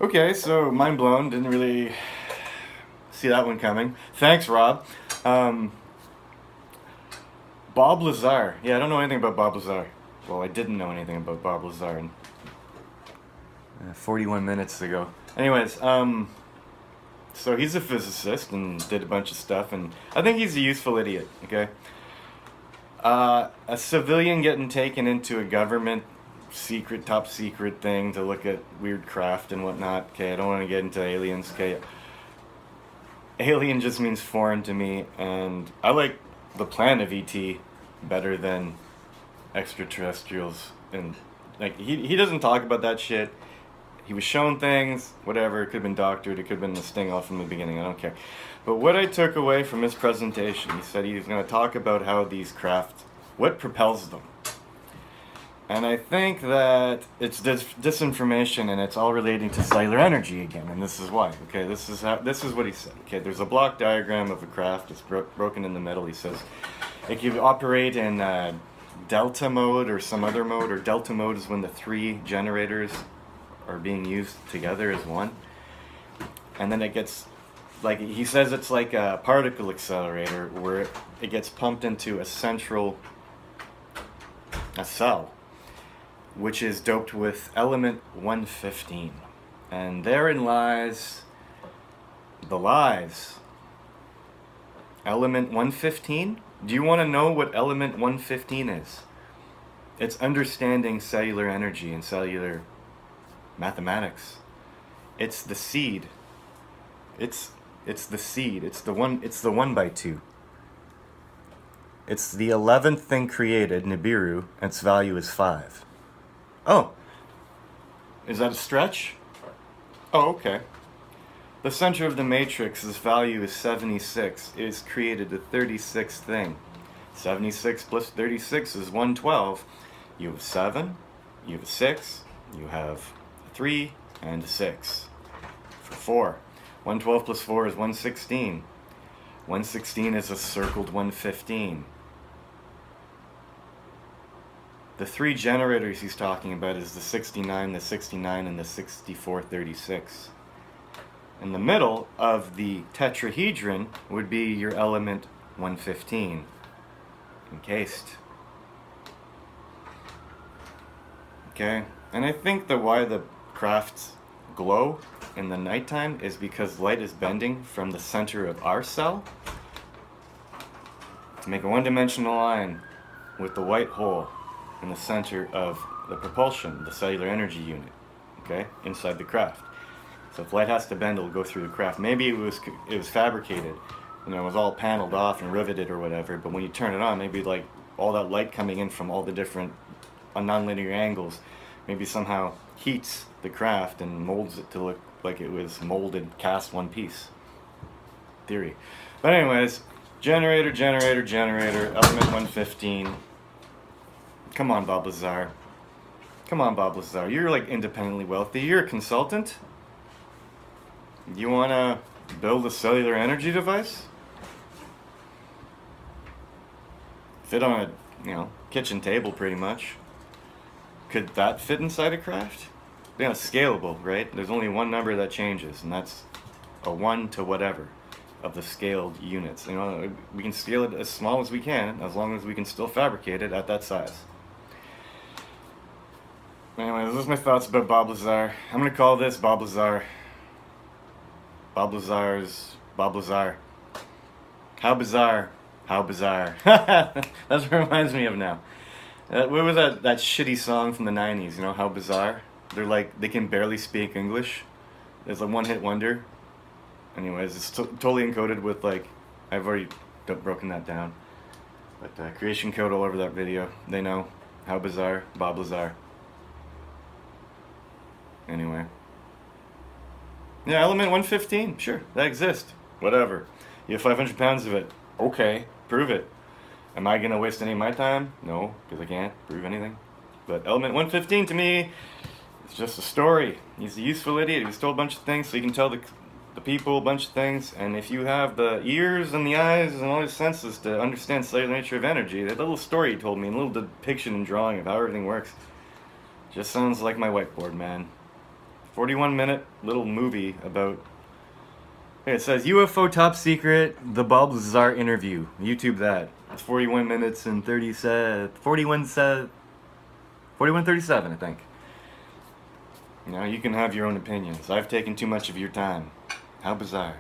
Okay, so mind blown. Didn't really see that one coming. Thanks, Rob. Um, Bob Lazar. Yeah, I don't know anything about Bob Lazar. Well, I didn't know anything about Bob Lazar 41 minutes ago. Anyways, so he's a physicist and did a bunch of stuff, and I think he's a useful idiot. Okay, a civilian getting taken into a government secret, top secret thing to look at weird craft and whatnot. Okay, I don't want to get into aliens. Okay, alien just means foreign to me, and I like the plan of ET better than extraterrestrials. And like he doesn't talk about that shit. He was shown things, whatever. It could have been doctored. It could have been the sting off from the beginning. I don't care. But what I took away from his presentation, he said he was going to talk about how these craft, what propels them. And I think that it's disinformation, and it's all relating to cellular energy again. And this is why. Okay, this is what he said. Okay, there's a block diagram of a craft. It's broken in the middle. He says it can operate in delta mode or some other mode. Or delta mode is when the three generators are being used together as one. And then it gets, like he says, it's like a particle accelerator where it gets pumped into a cell, which is doped with element 115. And therein lies the lies. Element 115? Do you want to know what element 115 is? It's understanding cellular energy and cellular mathematics. It's the seed. It's the seed. It's the 1 by 2. It's the 11th thing created, Nibiru, and its value is 5. Oh, is that a stretch? Oh, okay. The center of the matrix's value is 76. It is created the 36th thing. 76 plus 36 is 112. You have 7, you have 6, you have 3, and 6. For 4. 112 plus 4 is 116. 116 is a circled 115. The three generators he's talking about is the 69, the 69, and the 6436. In the middle of the tetrahedron would be your element 115, encased. Okay, and I think that why the crafts glow in the nighttime is because light is bending from the center of our cell to make a one-dimensional line with the white hole in the center of the propulsion, the cellular energy unit, okay, inside the craft. So if light has to bend, it'll go through the craft. Maybe it was fabricated, it was all paneled off and riveted or whatever. But when you turn it on, maybe like all that light coming in from all the different nonlinear angles, maybe somehow heats the craft and molds it to look like it was molded, cast one piece. Theory. But anyways, generator, element 115. Come on, Bob Lazar. Come on, Bob Lazar. You're like independently wealthy. You're a consultant. You want to build a cellular energy device? Fit on a, kitchen table pretty much. Could that fit inside a craft? Yeah, scalable, right? There's only one number that changes, and that's a 1 to whatever of the scaled units. We can scale it as small as we can, as long as we can still fabricate it at that size. Anyway, those are my thoughts about Bob Lazar. I'm going to call this Bob Lazar. Bob Lazar. How bizarre. How bizarre. That's what it reminds me of now. What was that shitty song from the 90s, How Bizarre? They're like, they can barely speak English. It's a one-hit wonder. Anyways, it's totally encoded with, I've already broken that down. But creation code all over that video. They know. How bizarre. Bob Lazar. Anyway. Yeah, element 115. Sure, that exists. Whatever. You have 500 pounds of it. Okay, prove it. Am I going to waste any of my time? No, because I can't prove anything. But element 115 to me is just a story. He's a useful idiot. He stole a bunch of things so he can tell the people a bunch of things. And if you have the ears and the eyes and all the senses to understand the cellular nature of energy, that little story he told me, a little depiction and drawing of how everything works, just sounds like my whiteboard, man. 41-minute little movie about. It says UFO top secret, the Lazar interview. YouTube that. It's 41 minutes and 41:37, I think. You know, you can have your own opinions. I've taken too much of your time. How bizarre.